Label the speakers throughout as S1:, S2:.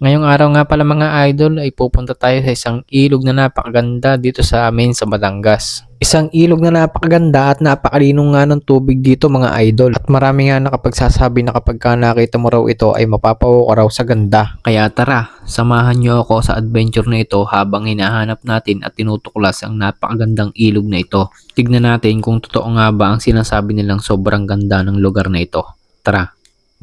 S1: Ngayong araw nga pala mga idol ay pupunta tayo sa isang ilog na napakaganda dito sa amin sa Batangas. Isang ilog na napakaganda at napakalinong nga ng tubig dito mga idol. At marami nga nakapagsasabi na kapag ka nakita mo raw ito ay mapapawo ka raw sa ganda. Kaya tara, samahan nyo ako sa adventure na ito habang hinahanap natin at tinutuklas ang napakagandang ilog na ito. Tignan natin kung totoo nga ba ang sinasabi nilang sobrang ganda ng lugar na ito. Tara,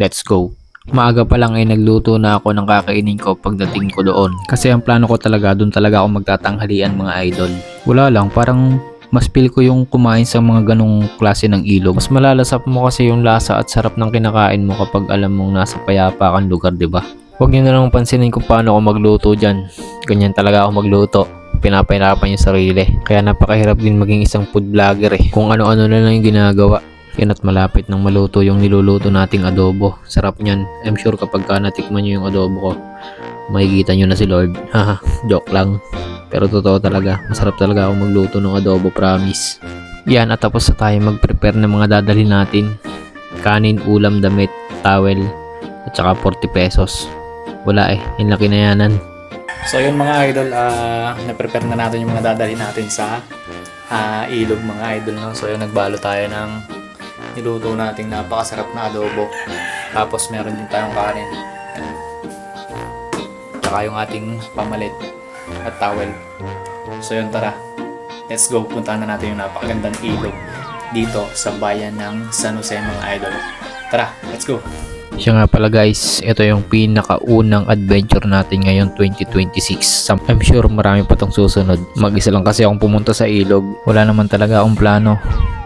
S1: let's go! Maaga pa lang ay nagluto na ako ng kakainin ko pagdating ko doon. Kasi ang plano ko talaga, doon talaga ako magtatanghalian mga idol. Wala lang, parang mas feel ko yung kumain sa mga ganong klase ng ilog. Mas malalasap mo kasi yung lasa at sarap ng kinakain mo kapag alam mong nasa payapa kang lugar, diba? Huwag nyo na lang pansinin kung paano ako magluto dyan. Ganyan talaga ako magluto. Pinapahirapan yung sarili. Kaya napakahirap din maging isang food vlogger eh. Kung ano-ano na lang yung ginagawa. Yan at malapit nang maluto yung niluluto nating adobo. Sarap niyan. I'm sure kapag ka natikman nyo yung adobo ko, makikita nyo na si Lord. Haha, joke lang. Pero totoo talaga, masarap talaga ako magluto ng adobo, promise. Yan, at tapos na tayo mag-prepare ng mga dadalhin natin. Kanin, ulam, damit, towel, at saka 40 pesos. Wala eh, yung laki na yanan.
S2: So yun mga idol, na-prepare na natin yung mga dadalhin natin sa ilog mga idol. No? So yun, nagbalo tayo ng niluto nating napakasarap na adobo. Tapos meron din tayong kanin. Tsaka yung ating pamalit at towel. So yun, tara. Let's go. Puntahan na natin yung napakagandang ilog dito sa bayan ng San Jose mga idol. Tara, let's go.
S1: Siya nga pala guys, ito yung pinakaunang adventure natin ngayon 2026. I'm sure marami pa tong susunod. Mag-isa lang kasi akong pumunta sa ilog. Wala naman talaga akong plano.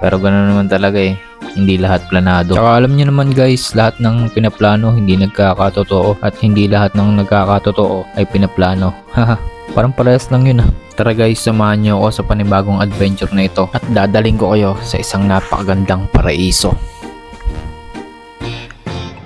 S1: Pero ganoon naman talaga eh. Hindi lahat planado. Tsaka alam niyo naman guys, lahat ng pinaplano hindi nagkakatotoo. At hindi lahat ng nagkakatotoo ay pinaplano. Haha, parang parehas lang yun ah. Tara guys, samahan niyo ako sa panibagong adventure na ito. At dadaling ko kayo sa isang napakagandang paraiso.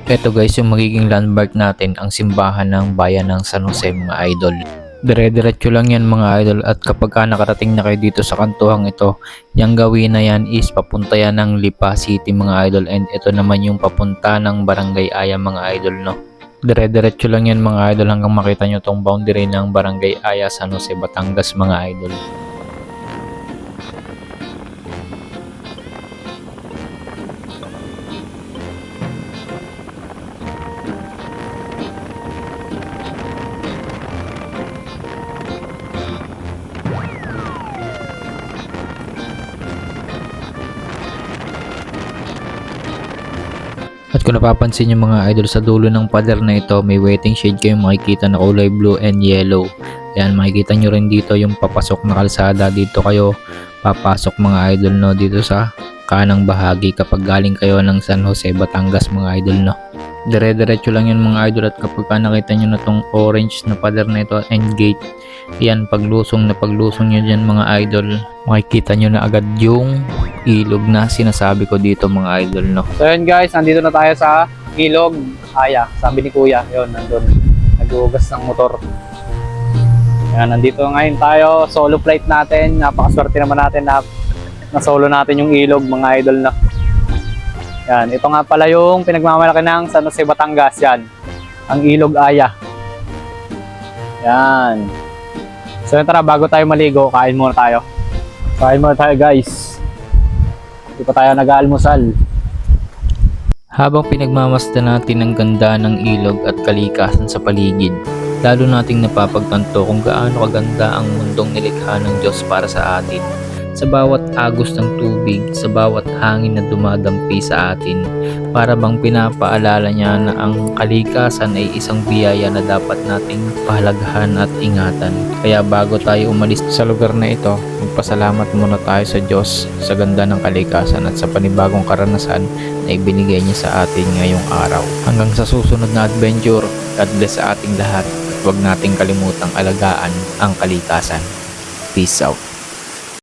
S1: Ito guys yung magiging landmark natin, ang simbahan ng bayan ng San Jose mga idol. Dire-diretso lang yan mga idol, at kapag ka nakarating na kayo dito sa kantuhang ito, yung gawin na yan is papunta yan ng Lipa City mga idol, and ito naman yung papunta ng Barangay Aya mga idol no. Dire-diretso lang yan mga idol hanggang makita nyo tong boundary ng Barangay Aya San Jose Batangas mga idol. At kung napapansin nyo mga idol, sa dulo ng pader na ito may waiting shade kayong makikita na kulay blue and yellow. Ayan, makikita nyo rin dito yung papasok na kalsada. Dito kayo papasok mga idol no, dito sa kanang bahagi kapag galing kayo ng San Jose Batangas mga idol no. Dire-diretso lang yun mga idol, at kapag nakita nyo na tong orange na pader na ito and gate, yan, paglusong nyo dyan mga idol, makikita nyo na agad yung ilog na sinasabi ko dito mga idol no.
S2: So yun guys, nandito na tayo sa ilog Aya. Sabi ni kuya, yun, nandun. Nag-uugas ng motor. Yan, nandito ngayon tayo. Solo flight natin. Napakaswerte naman natin na solo natin yung ilog mga idol na. Yan, ito nga pala yung pinagmamalaki ng San Jose Batangas. Yan, ang ilog Aya. Yan. So yun, tara, bago tayo maligo, kain muna tayo. Kain muna tayo guys. Hindi pa tayo nag-aalmusal.
S1: Habang pinagmamasdan natin ang ganda ng ilog at kalikasan sa paligid, lalo nating napapagtanto kung gaano kaganda ang mundong nilikha ng Diyos para sa atin. Sa bawat agos ng tubig, sa bawat hangin na dumadampi sa atin, para bang pinapaalala niya na ang kalikasan ay isang biyaya na dapat nating pahalagahan at ingatan. Kaya bago tayo umalis sa lugar na ito, magpasalamat muna tayo sa Diyos sa ganda ng kalikasan at sa panibagong karanasan na ibinigay niya sa atin ngayong araw. Hanggang sa susunod na adventure, God bless sa ating lahat, at huwag nating kalimutang alagaan ang kalikasan. Peace out.